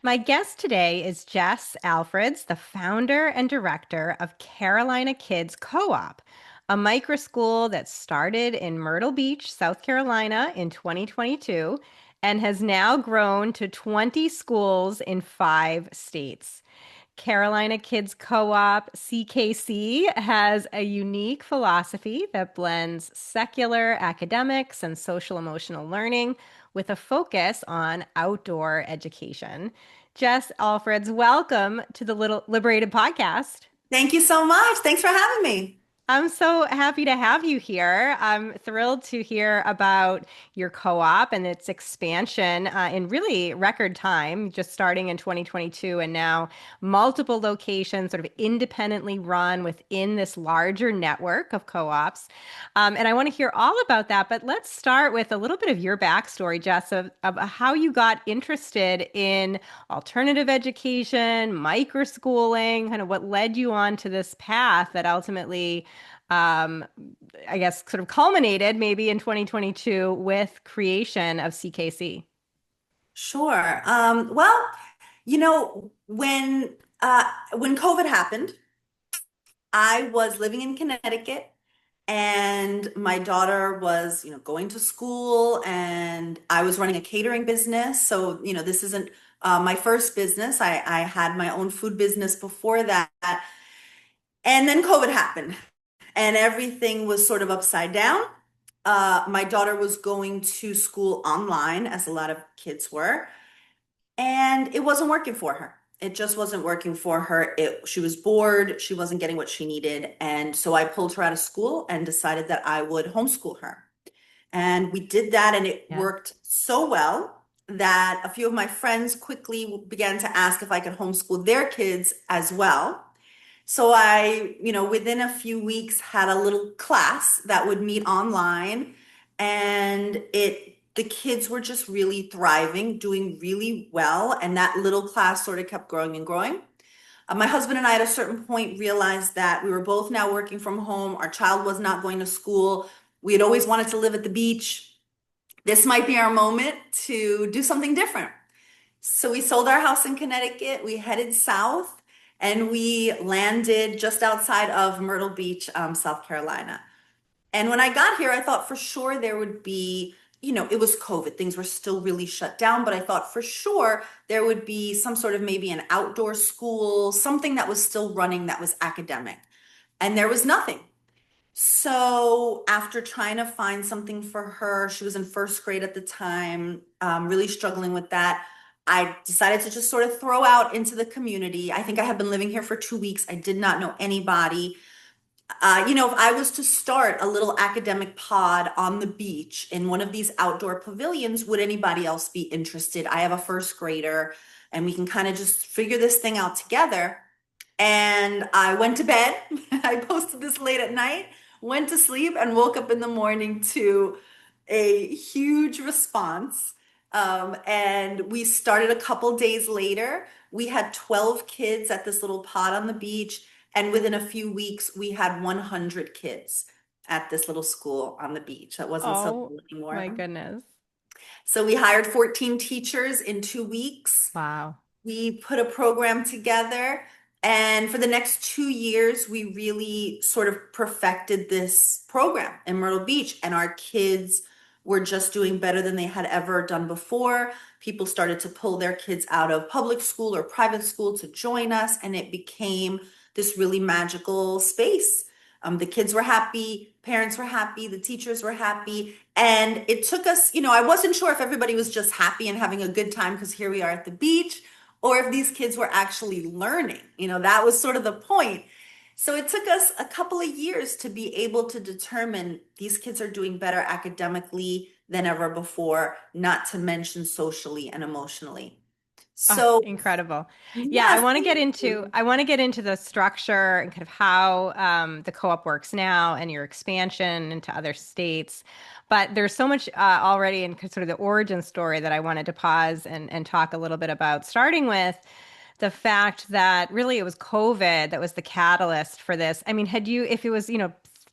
My guest today is Jess Alfreds, the founder and director of Carolina Kids Co-op, a microschool that started in Myrtle Beach, South Carolina in 2022 and has now grown to 20 schools in 5 states. Carolina Kids Co-op, CKC, has a unique philosophy that blends secular academics and social emotional learning with a focus on outdoor education. Jess Alfreds, welcome to the Little Liberated podcast. Thank you so much. Thanks for having me. I'm so happy to have you here. I'm thrilled to hear about your co-op and its expansion in really record time, just starting in 2022 and now multiple locations sort of independently run within this larger network of co-ops. And I want to hear all about that, but let's start with a little bit of your backstory, Jess, of how you got interested in alternative education, microschooling, kind of what led you on to this path that ultimately um, I guess, sort of culminated maybe in 2022 with creation of CKC. Sure. Well, you know, when COVID happened, I was living in Connecticut and my daughter was, going to school and I was running a catering business. So, this isn't my first business. I had my own food business before that. And then COVID happened and everything was sort of upside down. My daughter was going to school online, as a lot of kids were, and it wasn't working for her. It just wasn't working for her. She was bored. She wasn't getting what she needed. And so I pulled her out of school and decided that I would homeschool her. And we did that, and it Yeah. worked so well that a few of my friends quickly began to ask if I could homeschool their kids as well. So I, within a few weeks had a little class that would meet online and the kids were just really thriving, doing really well. And that little class sort of kept growing and growing. My husband and I at a certain point realized that we were both now working from home. Our child was not going to school. We had always wanted to live at the beach. This might be our moment to do something different. So we sold our house in Connecticut. We headed south and we landed just outside of Myrtle Beach, South Carolina. And when I got here, I thought for sure there would be, it was COVID. Things were still really shut down, but I thought for sure there would be some sort of maybe an outdoor school, something that was still running that was academic. And there was nothing. So after trying to find something for her, she was in first grade at the time, really struggling with that. I decided to just sort of throw out into the community. I think I had been living here for 2 weeks. I did not know anybody. If I was to start a little academic pod on the beach in one of these outdoor pavilions, would anybody else be interested? I have a first grader and we can kind of just figure this thing out together. And I went to bed. I posted this late at night, went to sleep, and woke up in the morning to a huge response. And we started a couple days later. We had 12 kids at this little pod on the beach. And within a few weeks, we had 100 kids at this little school on the beach. That wasn't so Oh little my anymore. goodness. So we hired 14 teachers in 2 weeks. Wow. We put a program together, and for the next 2 years, we really sort of perfected this program in Myrtle Beach, and our kids were just doing better than they had ever done before. People started to pull their kids out of public school or private school to join us, and it became this really magical space. The kids were happy, parents were happy, the teachers were happy. And it took us, I wasn't sure if everybody was just happy and having a good time because here we are at the beach, or if these kids were actually learning. That was sort of the point. So it took us a couple of years to be able to determine these kids are doing better academically than ever before, not to mention socially and emotionally. Oh, So, incredible. Yeah, yes, thank I you. want to get into the structure and kind of how the co-op works now and your expansion into other states. But there's so much already in sort of the origin story that I wanted to pause and talk a little bit about, starting with the fact that really it was COVID that was the catalyst for this. I mean, had you, if it was,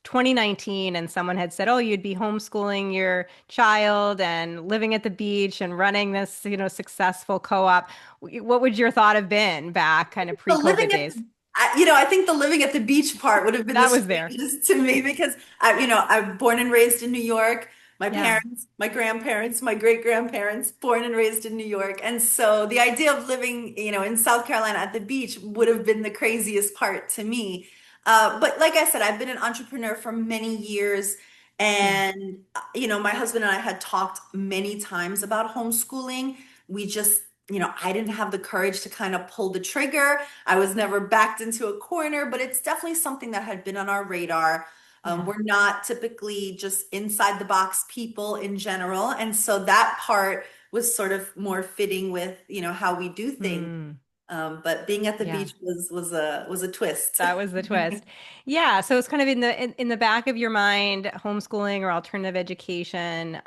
2019 and someone had said, "Oh, you'd be homeschooling your child and living at the beach and running this, successful co-op," what would your thought have been back kind of The pre-COVID living at days? I think the living at the beach part would have been the That was there. strangest to me because I'm born and raised in New York. My Yeah. parents, my grandparents, my great grandparents, born and raised in New York. And so the idea of living, in South Carolina at the beach would have been the craziest part to me. But like I said, I've been an entrepreneur for many years. Yeah. And, my husband and I had talked many times about homeschooling. We just, I didn't have the courage to kind of pull the trigger. I was never backed into a corner, but it's definitely something that had been on our radar. Yeah. We're not typically just inside the box people in general. And so that part was sort of more fitting with, how we do things. Mm, But being at the yeah. beach was a twist. That was the twist. Yeah, so it's kind of in the back of your mind, homeschooling or alternative education,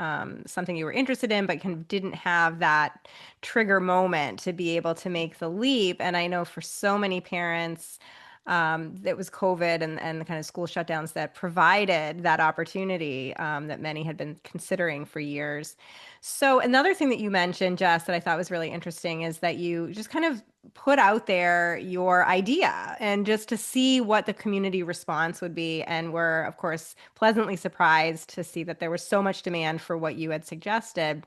something you were interested in, but kind of didn't have that trigger moment to be able to make the leap. And I know for so many parents, it was COVID and the kind of school shutdowns that provided that opportunity that many had been considering for years. So another thing that you mentioned, Jess, that I thought was really interesting is that you just kind of put out there your idea and just to see what the community response would be. And we're, of course, pleasantly surprised to see that there was so much demand for what you had suggested.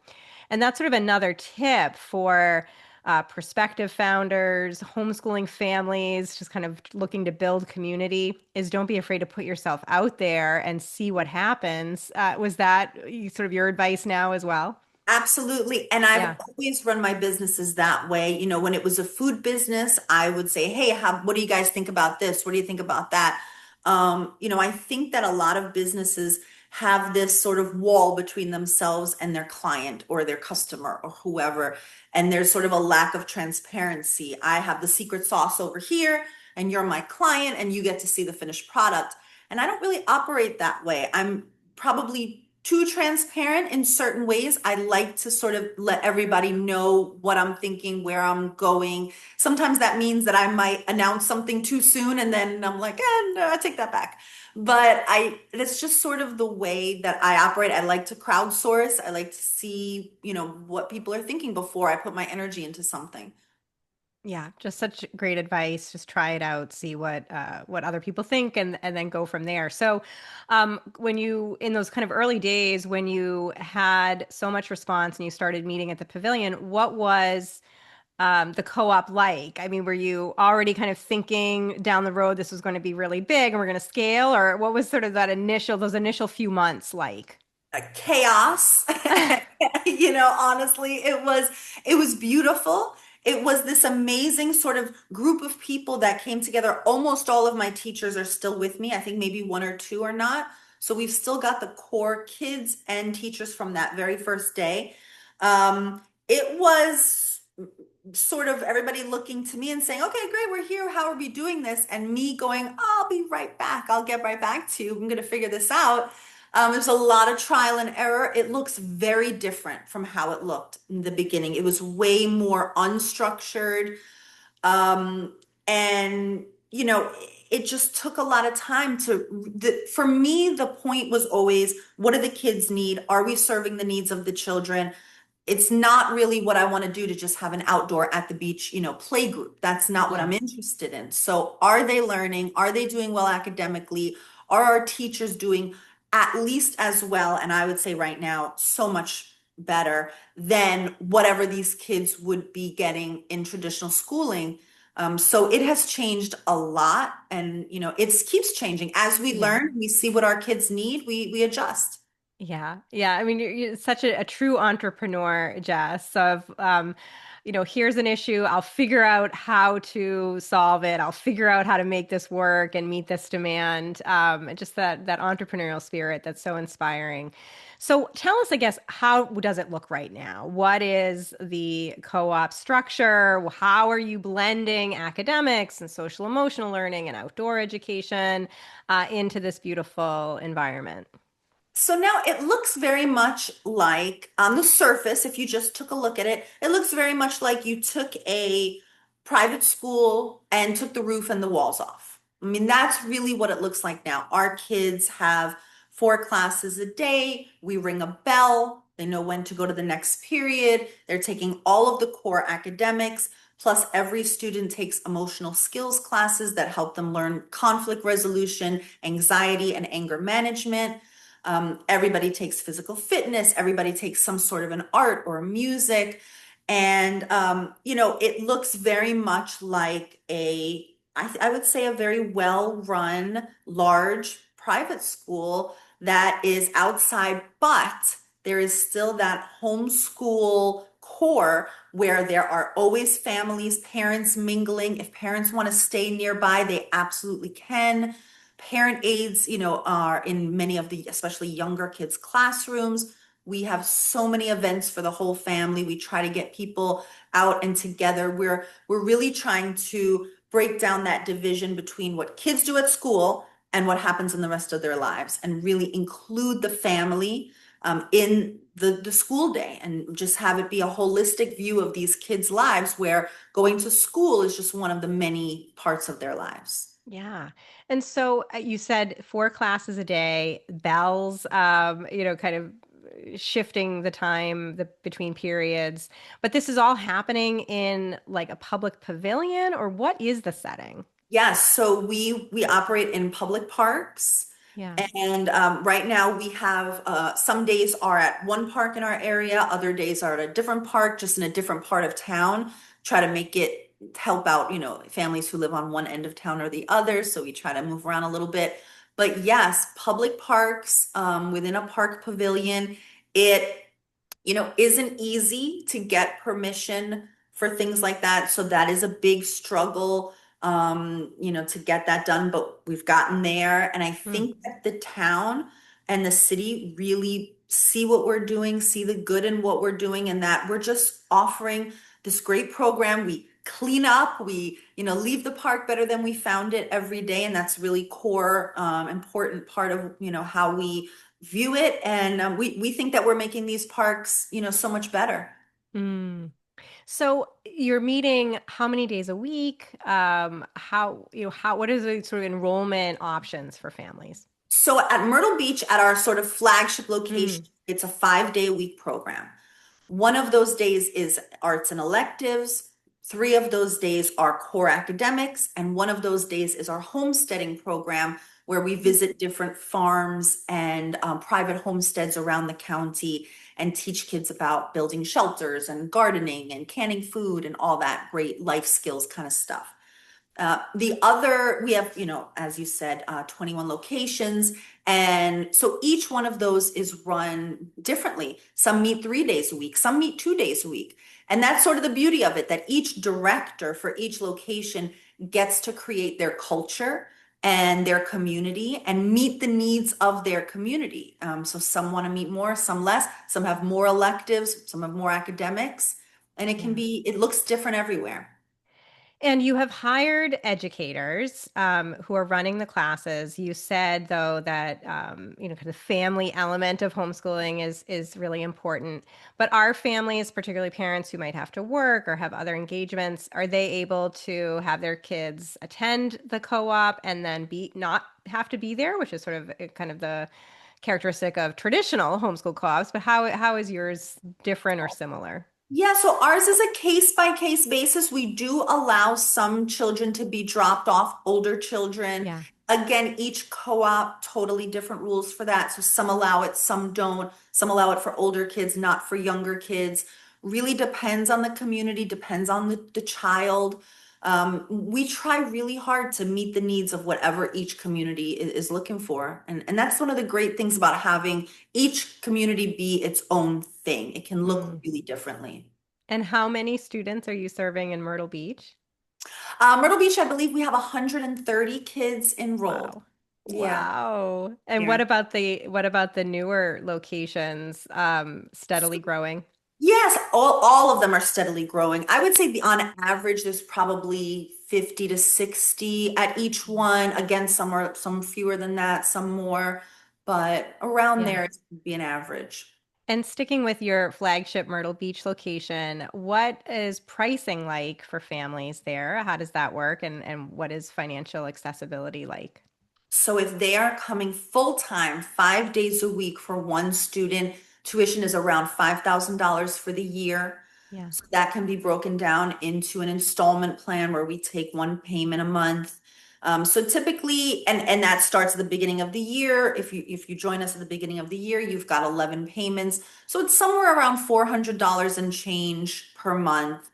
And that's sort of another tip for prospective founders, homeschooling families, just kind of looking to build community, is don't be afraid to put yourself out there and see what happens. Was that sort of your advice now as well? Absolutely. And I've Yeah. always run my businesses that way. When it was a food business, I would say, hey, what do you guys think about this? What do you think about that? I think that a lot of businesses have this sort of wall between themselves and their client or their customer or whoever. And there's sort of a lack of transparency. I have the secret sauce over here, and you're my client, and you get to see the finished product. And I don't really operate that way. I'm probably too transparent in certain ways. I like to sort of let everybody know what I'm thinking, where I'm going. Sometimes that means that I might announce something too soon and then I'm like, no, I take that back. But that's just sort of the way that I operate. I like to crowdsource. I like to see, what people are thinking before I put my energy into something. Yeah, just such great advice. Just try it out, see what other people think, and then go from there. So, when you in those kind of early days when you had so much response and you started meeting at the pavilion, what was the co-op like? I mean, were you already kind of thinking down the road this was going to be really big and we're going to scale, or what was sort of those initial few months like? Chaos. Honestly, it was beautiful. It was this amazing sort of group of people that came together. Almost all of my teachers are still with me. I think maybe one or two are not. So we've still got the core kids and teachers from that very first day. It was sort of everybody looking to me and saying, okay, great, we're here. How are we doing this? And me going, I'll be right back. I'll get right back to you. I'm going to figure this out. There's a lot of trial and error. It looks very different from how it looked in the beginning. It was way more unstructured. Um, and, it just took a lot of time for me, the point was always, what do the kids need? Are we serving the needs of the children? It's not really what I want to do to just have an outdoor at the beach, play group. That's not what Yeah. I'm interested in. So are they learning? Are they doing well academically? Are our teachers doing at least as well? And I would say right now, so much better than whatever these kids would be getting in traditional schooling. So it has changed a lot, and it keeps changing as we Yeah. learn. We see what our kids need. We adjust. Yeah, yeah. I mean, you're such a true entrepreneur, Jess. Of, here's an issue. I'll figure out how to solve it. I'll figure out how to make this work and meet this demand. And just that entrepreneurial spirit that's so inspiring. So, tell us, I guess, how does it look right now? What is the co-op structure? How are you blending academics and social emotional learning and outdoor education into this beautiful environment? So now it looks very much like on the surface, if you just took a look at it, it looks very much like you took a private school and took the roof and the walls off. I mean, that's really what it looks like now. Our kids have 4 classes a day. We ring a bell. They know when to go to the next period. They're taking all of the core academics. Plus, every student takes emotional skills classes that help them learn conflict resolution, anxiety, and anger management. Everybody takes physical fitness. Everybody takes some sort of an art or music. And, it looks very much like I would say a very well-run, large private school that is outside, but there is still that homeschool core where there are always families, parents mingling. If parents want to stay nearby, they absolutely can. Parent aides, are in many of the, especially younger kids' classrooms. We have so many events for the whole family. We try to get people out and together. We're really trying to break down that division between what kids do at school and what happens in the rest of their lives, and really include the family in the school day, and just have it be a holistic view of these kids' lives where going to school is just one of the many parts of their lives. Yeah. And so you said 4 classes a day, bells, kind of shifting the time between periods. But this is all happening in like a public pavilion, or what is the setting? Yes, so we operate in public parks, Yeah. and right now we have some days are at one park in our area, other days are at a different park, just in a different part of town. Try to make it help out, families who live on one end of town or the other. So we try to move around a little bit. But yes, public parks within a park pavilion. It isn't easy to get permission for things like that. So that is a big struggle, to get that done, but we've gotten there. And I Mm. think that the town and the city really see what we're doing, see the good in what we're doing, and that we're just offering this great program. We clean up, we, leave the park better than we found it every day. And that's really core, important part of, how we view it, and we think that we're making these parks, so much better. Mm. So you're meeting how many days a week? What is the sort of enrollment options for families? So at Myrtle Beach, at our sort of flagship Mm. location, it's a 5-day-a-week program. One of those days is arts and electives. 3 of those days are core academics, and one of those days is our homesteading program, where we visit different farms and private homesteads around the county and teach kids about building shelters and gardening and canning food and all that great life skills kind of stuff. We have, as you said, 21 locations. And so each one of those is run differently. Some meet 3 days a week, some meet 2 days a week. And that's sort of the beauty of it, that each director for each location gets to create their culture and their community and meet the needs of their community. So some want to meet more, some less, some have more electives, some have more academics, and Yeah. it looks different everywhere. And you have hired educators who are running the classes. You said, though, that kind of family element of homeschooling is really important. But are families, particularly parents who might have to work or have other engagements, are they able to have their kids attend the co-op and then be not have to be there, which is sort of kind of the characteristic of traditional homeschool co-ops? But how is yours different or similar? Yeah, so ours is a case by case basis. We do allow some children to be dropped off, older children. Yeah. Again, each co-op, totally different rules for that. So some allow it, some don't. Some allow it for older kids, not for younger kids. Really depends on the community, depends on the child. We try really hard to meet the needs of whatever each community is looking for. And that's one of the great things about having each community be its own thing. It can look Mm. really differently. And how many students are you serving in Myrtle Beach? Myrtle Beach, I believe we have 130 kids enrolled. Wow. Yeah. Wow. And Yeah. what about the newer locations steadily growing? Yes, all of them are steadily growing. I would say on average, there's probably 50 to 60 at each one. Again, some fewer than that, some more, but around Yeah. there it would be an average. And sticking with your flagship Myrtle Beach location, what is pricing like for families there? How does that work? And what is financial accessibility like? So if they are coming full time, 5 days a week for one student, tuition is around $5,000 for the year. Yeah. So that can be broken down into an installment plan where we take one payment a month. So typically, and that starts at the beginning of the year. If you join us at the beginning of the year, you've got 11 payments. So it's somewhere around $400 and change per month,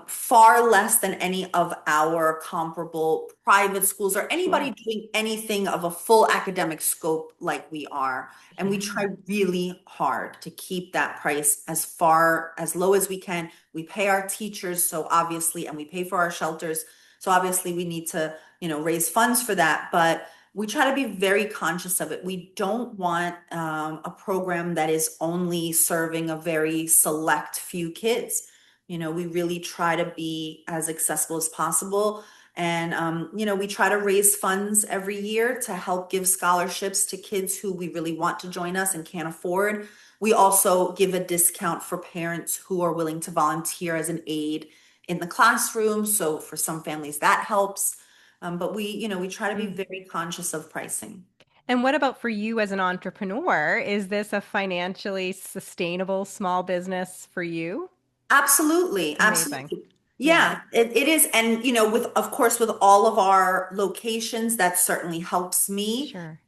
far less than any of our comparable private schools or anybody Sure. doing anything of a full academic scope like we are. And we Yeah. try really hard to keep that price as far as low as we can. We pay our teachers, so obviously, and we pay for our shelters. So obviously we need to, raise funds for that, but we try to be very conscious of it. We don't want a program that is only serving a very select few kids. We really try to be as accessible as possible. And, we try to raise funds every year to help give scholarships to kids who we really want to join us and can't afford. We also give a discount for parents who are willing to volunteer as an aide in the classroom. So for some families that helps. But we try to be Mm. very conscious of pricing. And what about for you as an entrepreneur? Is this a financially sustainable small business for you? Absolutely, Amazing. absolutely. Yeah, Yeah, it is. And with of course with all of our locations, that certainly helps me. sure.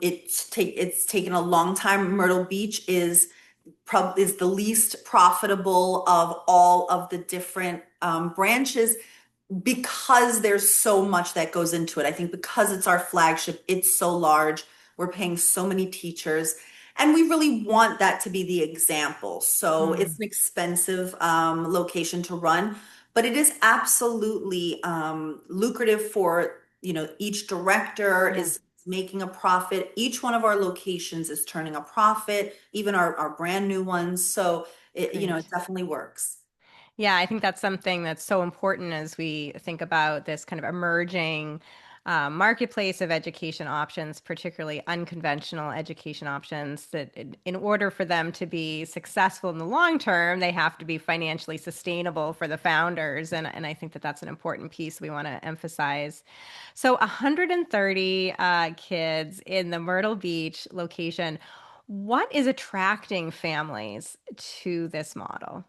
It's taken a long time. Myrtle Beach is the least profitable of all of the different branches because there's so much that goes into it. I think because it's our flagship, it's so large, we're paying so many teachers, and we really want that to be the example. So it's Mm. an expensive location to run, but it is absolutely lucrative for, each director Yeah, is making a profit. Each one of our locations is turning a profit, even our brand new ones. So it great. definitely works. Yeah, I think that's something that's so important as we think about this kind of emerging marketplace of education options, particularly unconventional education options, that in order for them to be successful in the long term, they have to be financially sustainable for the founders. And I think that that's an important piece we want to emphasize. So 130 kids in the Myrtle Beach location. What is attracting families to this model?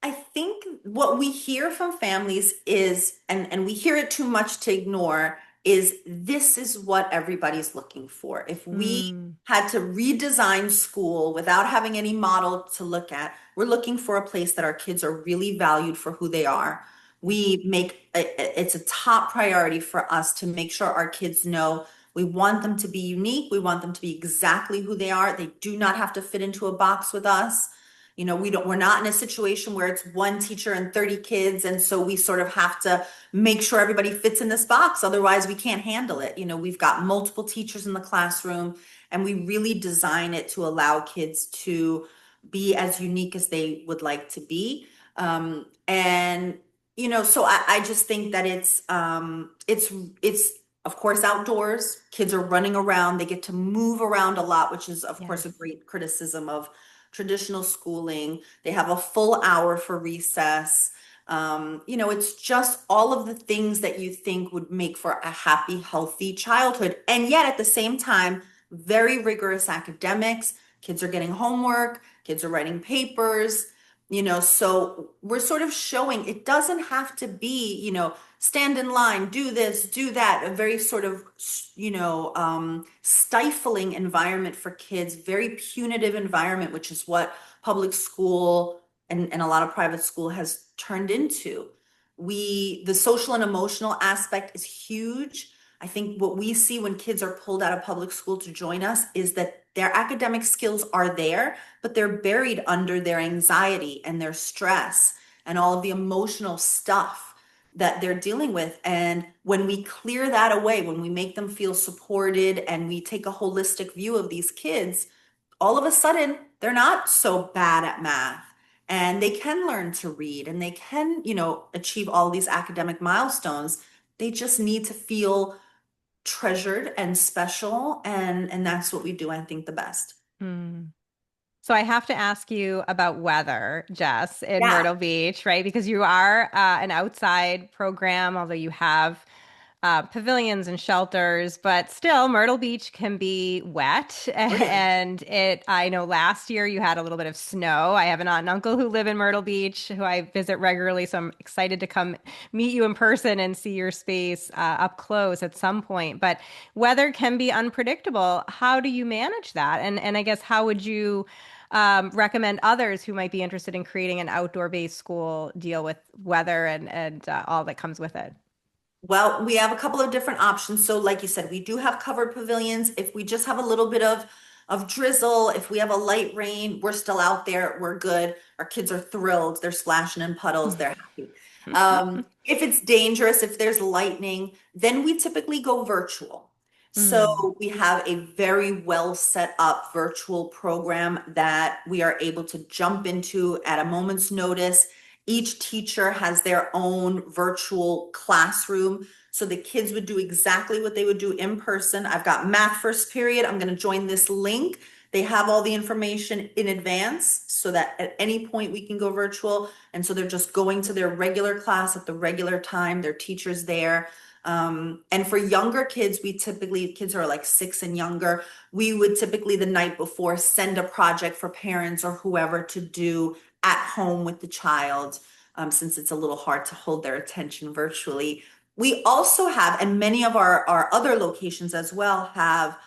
I think what we hear from families is, and we hear it too much to ignore, is this is what everybody's looking for. If we Mm. had to redesign school without having any model to look at, we're looking for a place that our kids are really valued for who they are. It's a top priority for us to make sure our kids know we want them to be unique. We want them to be exactly who they are. They do not have to fit into a box with us. We're not in a situation where it's one teacher and 30 kids. And so we sort of have to make sure everybody fits in this box. Otherwise, we can't handle it. We've got multiple teachers in the classroom, and we really design it to allow kids to be as unique as they would like to be. And, so I just think that it's, of course, outdoors. Kids are running around. They get to move around a lot, which is, of course, a Yes. great criticism of traditional schooling. They have a full hour for recess. It's just all of the things that you think would make for a happy, healthy childhood. And yet at the same time, very rigorous academics. Kids are getting homework, kids are writing papers, so we're sort of showing it doesn't have to be, stand in line, do this, do that, a very sort of, stifling environment for kids, very punitive environment, which is what public school and a lot of private school has turned into. The social and emotional aspect is huge. I think what we see when kids are pulled out of public school to join us is that their academic skills are there, but they're buried under their anxiety and their stress and all of the emotional stuff that they're dealing with. And when we clear that away, when we make them feel supported and we take a holistic view of these kids, all of a sudden they're not so bad at math and they can learn to read and they can, achieve all these academic milestones. They just need to feel treasured and special, and that's what we do, I think, the best. Mm. So I have to ask you about weather, Jess, in Yeah. Myrtle Beach, right? Because you are an outside program, although you have pavilions and shelters, but still Myrtle Beach can be wet. Oh, yeah. And I know last year you had a little bit of snow. I have an aunt and uncle who live in Myrtle Beach who I visit regularly. So I'm excited to come meet you in person and see your space up close at some point. But weather can be unpredictable. How do you manage that? And I guess how would you recommend others who might be interested in creating an outdoor-based school deal with weather and all that comes with it? Well, we have a couple of different options. So, like you said, we do have covered pavilions. If we just have a little bit of drizzle, if we have a light rain, we're still out there. We're good. Our kids are thrilled. They're splashing in puddles. They're happy. If it's dangerous, if there's lightning, then we typically go virtual. Mm, So we have a very well set up virtual program that we are able to jump into at a moment's notice. Each teacher has their own virtual classroom. So the kids would do exactly what they would do in person. I've got math first period. I'm going to join this link. They have all the information in advance so that at any point we can go virtual. And so they're just going to their regular class at the regular time. Their teacher's there. And for younger kids, kids who are like 6 and younger, we would typically the night before send a project for parents or whoever to do at home with the child, since it's a little hard to hold their attention virtually. We also have, and many of our other locations as well, have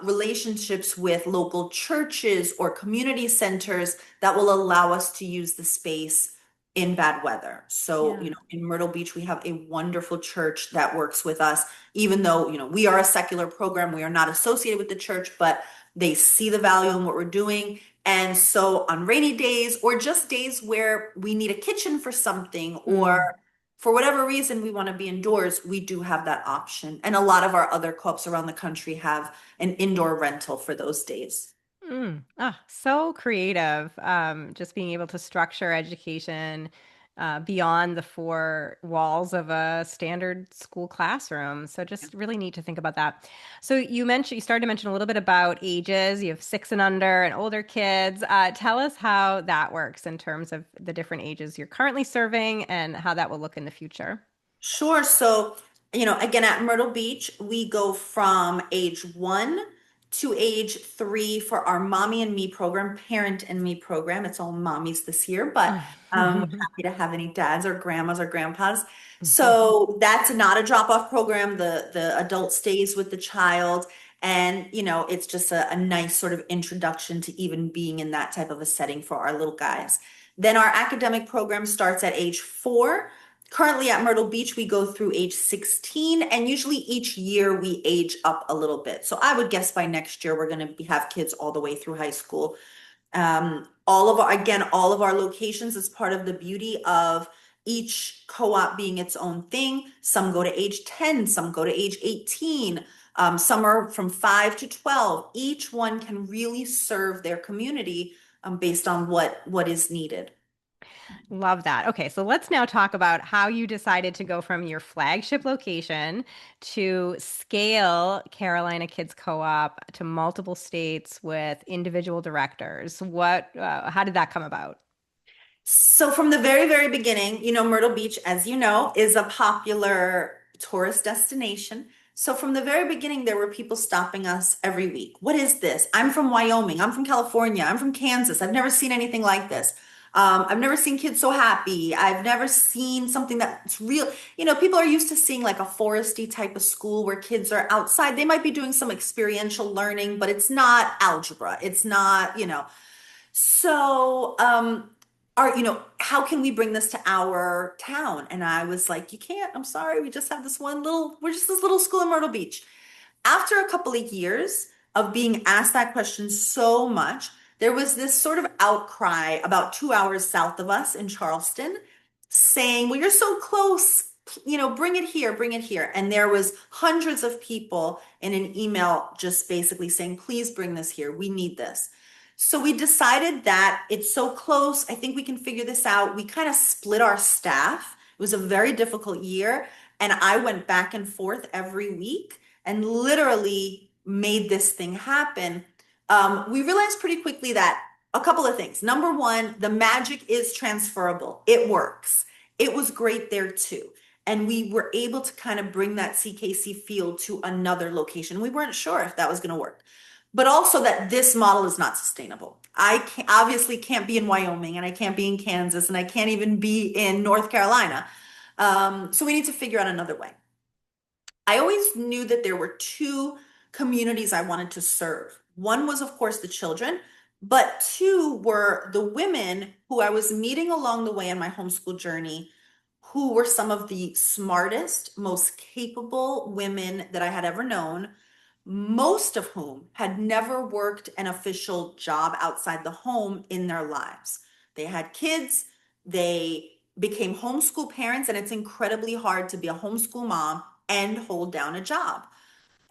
relationships with local churches or community centers that will allow us to use the space in bad weather. So, yeah. in Myrtle Beach, we have a wonderful church that works with us, even though, we are a secular program, we are not associated with the church, but they see the value in what we're doing. And so on rainy days or just days where we need a kitchen for something or Mm. for whatever reason we want to be indoors, we do have that option. And a lot of our other co-ops around the country have an indoor rental for those days. Mm. Ah, so creative. Just being able to structure education beyond the four walls of a standard school classroom. So just really neat to think about that. So you started to mention a little bit about ages. You have 6 and under and older kids. Tell us how that works in terms of the different ages you're currently serving and how that will look in the future. Sure. So, again, at Myrtle Beach, we go from age 1 to age 3 for our Mommy and Me program, Parent and Me program. It's all mommies this year, but happy to have any dads or grandmas or grandpas. So that's not a drop-off program. The adult stays with the child. And, it's just a nice sort of introduction to even being in that type of a setting for our little guys. Then our academic program starts at age 4. Currently at Myrtle Beach, we go through age 16, and usually each year we age up a little bit. So I would guess by next year we're going to have kids all the way through high school. All of our locations is part of the beauty of each co-op being its own thing. Some go to age 10, some go to age 18, some are from 5 to 12. Each one can really serve their community based on what is needed. Love that. Okay, so let's now talk about how you decided to go from your flagship location to scale Carolina Kids Co-op to multiple states with individual directors. How did that come about? So from the very, very beginning, Myrtle Beach, as you know, is a popular tourist destination. So from the very beginning, there were people stopping us every week. What is this? I'm from Wyoming. I'm from California. I'm from Kansas. I've never seen anything like this. I've never seen kids so happy. I've never seen something that's real. People are used to seeing like a foresty type of school where kids are outside. They might be doing some experiential learning, but it's not algebra. It's not. So, how can we bring this to our town? And I was like, you can't. I'm sorry. We just have we're just this little school in Myrtle Beach. After a couple of years of being asked that question so much, there was this sort of outcry about 2 hours south of us in Charleston saying, well, you're so close, bring it here, bring it here. And there was hundreds of people in an email just basically saying, please bring this here. We need this. So we decided that it's so close. I think we can figure this out. We kind of split our staff. It was a very difficult year. And I went back and forth every week and literally made this thing happen. We realized pretty quickly that A couple of things. Number one, the magic is transferable. It works. It was great there too. And we were able to kind of bring that CKC feel to another location. We weren't sure if that was going to work, but also that this model is not sustainable. Obviously can't be in Wyoming and I can't be in Kansas and I can't even be in North Carolina. So we need to figure out another way. I always knew that there were two communities I wanted to serve. One was, of course, the children, but two were the women who I was meeting along the way in my homeschool journey, who were some of the smartest, most capable women that I had ever known, most of whom had never worked an official job outside the home in their lives. They had kids, they became homeschool parents, and it's incredibly hard to be a homeschool mom and hold down a job.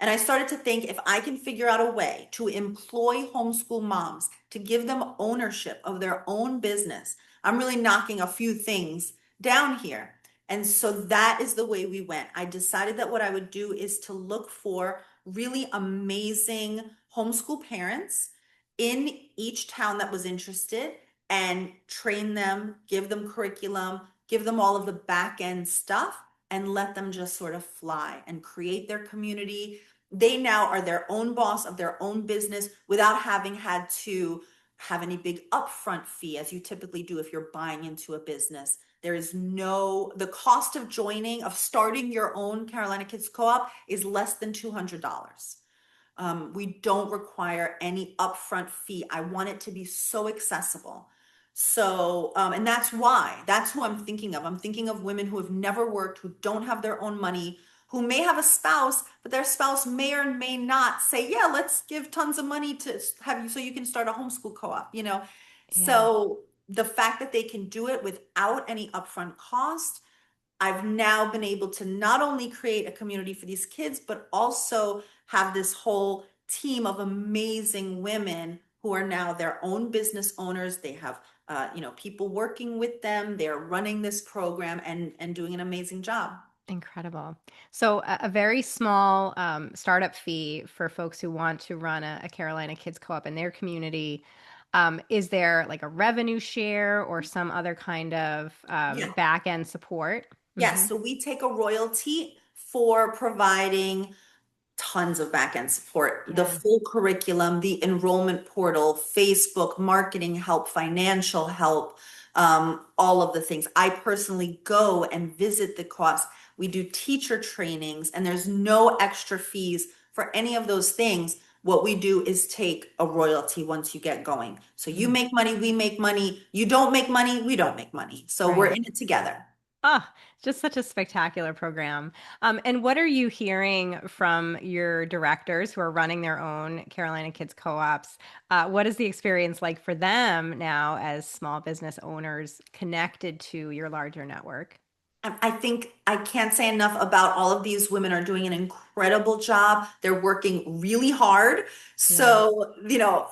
And I started to think if I can figure out a way to employ homeschool moms to give them ownership of their own business, I'm really knocking a few things down here. And so that is the way we went. I decided that what I would do is to look for really amazing homeschool parents in each town that was interested and train them, give them curriculum, give them all of the back end stuff, and let them just sort of fly and create their community. They now are their own boss of their own business without having had to have any big upfront fee as you typically do if you're buying into a business. There is no, the cost of joining, of starting your own Carolina Kids Co-op is less than $200. We don't require any upfront fee. I want it to be so accessible. So, and that's why, that's who I'm thinking of. I'm thinking of women who have never worked, who don't have their own money, who may have a spouse, but their spouse may or may not say, yeah, let's give tons of money to have you so you can start a homeschool co-op, you know? Yeah. So the fact that they can do it without any upfront cost, I've now been able to not only create a community for these kids, but also have this whole team of amazing women who are now their own business owners. They have, people working with them. They're running this program and doing an amazing job. Incredible. So a very small startup fee for folks who want to run a Carolina Kids Co-op in their community. Is there like a revenue share or some other kind of Yeah. back end support? Yes. Hmm. So we take a royalty for providing tons of backend support, the Yeah. full curriculum, the enrollment portal, Facebook marketing help, financial help, all of the things. I personally go and visit the course. We do teacher trainings, and there's no extra fees for any of those things. What we do is take a royalty once you get going. So you Mm. make money, we make money. You don't make money, we don't make money. So we're Right. in it together. Ah, just such a spectacular program. And what are you hearing from your directors who are running their own Carolina Kids Co-ops? What is the experience like for them now as small business owners connected to your larger network? I think I can't say enough about all of these women are doing an incredible job. They're working really hard. Yeah. So,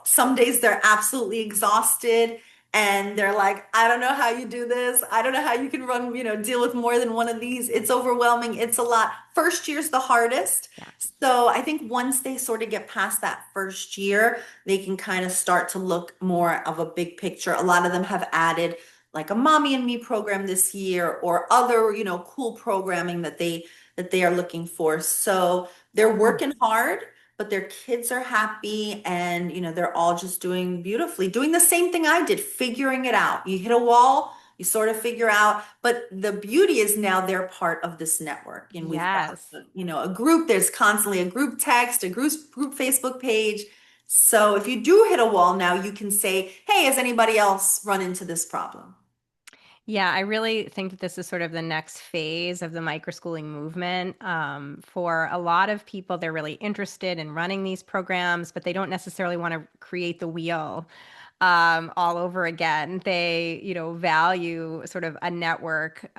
some days they're absolutely exhausted and they're like, I don't know how you do this. I don't know how you can run, deal with more than one of these. It's overwhelming. It's a lot. First year's the hardest. Yeah. So I think once they sort of get past that first year, they can kind of start to look more of a big picture. A lot of them have added like a mommy and me program this year or other, cool programming that they are looking for. So they're Mm. working hard, but their kids are happy and they're all just doing beautifully, doing the same thing I did, figuring it out. You hit a wall, you sort of figure out, but the beauty is now they're part of this network. And we've got, Yes. a group, there's constantly a group text, a group Facebook page. So if you do hit a wall now, you can say, hey, has anybody else run into this problem? Yeah, I really think that this is sort of the next phase of the microschooling movement. For a lot of people, they're really interested in running these programs, but they don't necessarily want to create the wheel all over again. They, value sort of a network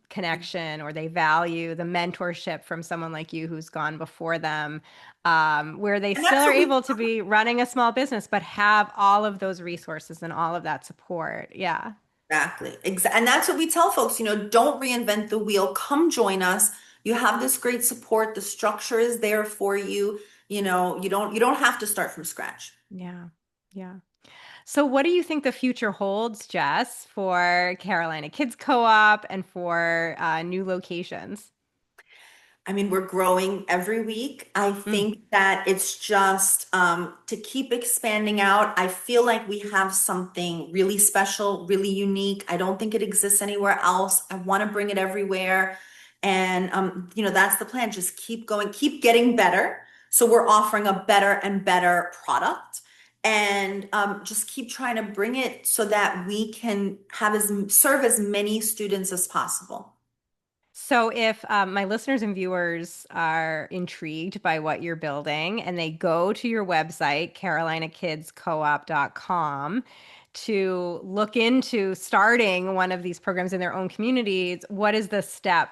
connection, or they value the mentorship from someone like you who's gone before them, where they And still that's are what we able to be running a small business, but have all of those resources and all of that support. Yeah. exactly. And that's what we tell folks, don't reinvent the wheel. Come join us. You have this great support. The structure is there for you. You don't have to start from scratch. Yeah. Yeah. So, what do you think the future holds, Jess, for Carolina Kids Co-op and for new locations? I mean, we're growing every week. I Mm. think that it's just to keep expanding out. I feel like we have something really special, really unique. I don't think it exists anywhere else. I want to bring it everywhere. And, that's the plan. Just keep going, keep getting better. So we're offering a better and better product. And just keep trying to bring it so that we can serve as many students as possible. So, if my listeners and viewers are intrigued by what you're building and they go to your website, carolinakidscoop.com, to look into starting one of these programs in their own communities, what is the step?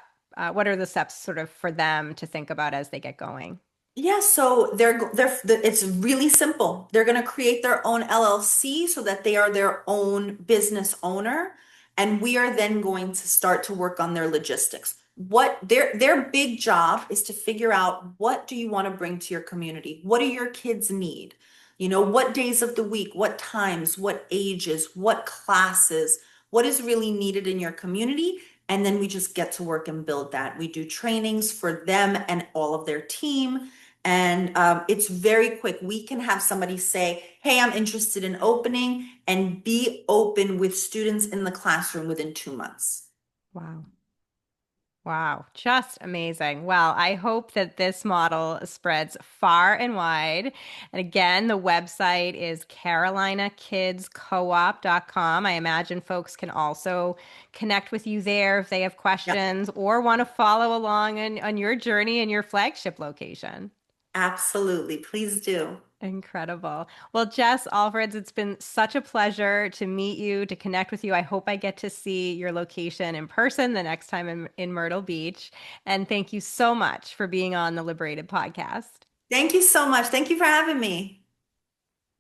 What are the steps sort of for them to think about as they get going? Yeah, so it's really simple. They're going to create their own LLC so that they are their own business owner, and we are then going to start to work on their logistics. What their big job is to figure out, what do you want to bring to your community? What do your kids need? What days of the week, what times, what ages, what classes, what is really needed in your community? And then we just get to work and build that. We do trainings for them and all of their team. And it's very quick. We can have somebody say, hey, I'm interested in opening, and be open with students in the classroom within 2 months. Wow. Wow, just amazing. Well, I hope that this model spreads far and wide. And again, the website is carolinakidscoop.com. I imagine folks can also connect with you there if they have Yep, questions or want to follow along on your journey in your flagship location. absolutely. Please do. Incredible. Well, Jess Alfreds, it's been such a pleasure to meet you, to connect with you. I hope I get to see your location in person the next time in Myrtle Beach. And thank you so much for being on the Liberated podcast. Thank you so much. Thank you for having me.